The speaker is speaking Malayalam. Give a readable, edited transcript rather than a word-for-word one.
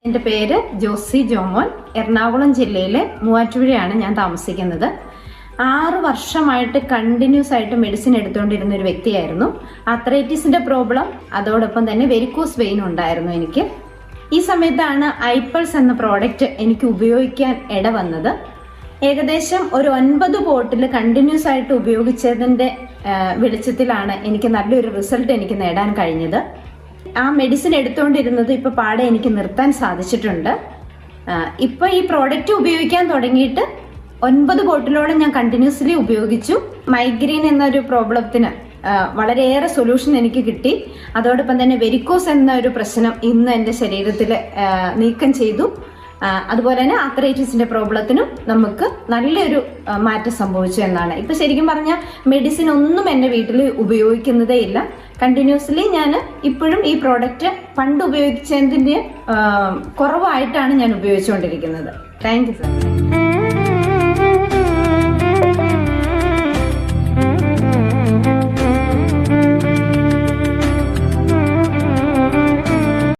എൻ്റെ പേര് ജോസി ജോമോൻ. എറണാകുളം ജില്ലയിലെ മൂവാറ്റുപുഴയാണ് ഞാൻ താമസിക്കുന്നത്. 6 വർഷമായിട്ട് കണ്ടിന്യൂസ് ആയിട്ട് മെഡിസിൻ എടുത്തുകൊണ്ടിരുന്ന ഒരു വ്യക്തിയായിരുന്നു. ആർത്രൈറ്റിസിന്റെ പ്രോബ്ലം, അതോടൊപ്പം തന്നെ വെരിക്കോസ് വെയിൻ ഉണ്ടായിരുന്നു എനിക്ക്. ഈ സമയത്താണ് ഐപ്പൾസ് എന്ന പ്രോഡക്റ്റ് എനിക്ക് ഉപയോഗിക്കാൻ ഇടവന്നത്. ഏകദേശം ഒരു 9 ബോട്ടിൽ കണ്ടിന്യൂസ് ആയിട്ട് ഉപയോഗിച്ചതിന്റെ വെളിച്ചത്തിലാണ് എനിക്ക് നല്ലൊരു റിസൾട്ട് എനിക്ക് നേടാൻ കഴിഞ്ഞത്. ആ മെഡിസിൻ എടുത്തുകൊണ്ടിരുന്നത് ഇപ്പൊ പാടെ എനിക്ക് നിർത്താൻ സാധിച്ചിട്ടുണ്ട്. ഇപ്പൊ ഈ പ്രോഡക്റ്റ് ഉപയോഗിക്കാൻ തുടങ്ങിയിട്ട് 9 ബോട്ടിലോളം ഞാൻ കണ്ടിന്യൂസ്ലി ഉപയോഗിച്ചു. മൈഗ്രെയിൻ എന്നൊരു പ്രോബ്ലത്തിന് വളരെയേറെ സൊല്യൂഷൻ എനിക്ക് കിട്ടി. അതോടൊപ്പം തന്നെ വെരിക്കോസ് എന്ന ഒരു പ്രശ്നം ഇന്ന് എൻ്റെ ശരീരത്തിൽ നീക്കം ചെയ്തു. അതുപോലെ തന്നെ ആർത്രൈറ്റിസിന്റെ പ്രോബ്ലത്തിനും നമുക്ക് നല്ലൊരു മാറ്റം സംഭവിച്ചു എന്നാണ്. ഇപ്പൊ ശരിക്കും പറഞ്ഞാൽ മെഡിസിൻ ഒന്നും എൻ്റെ വീട്ടിൽ ഉപയോഗിക്കുന്നതേ ഇല്ല. കണ്ടിന്യൂസ്ലി ഞാൻ ഇപ്പോഴും ഈ പ്രോഡക്റ്റ് പണ്ട് ഉപയോഗിച്ചതിന്റെ കുറവായിട്ടാണ് ഞാൻ ഉപയോഗിച്ചുകൊണ്ടിരിക്കുന്നത്. Thank you sir.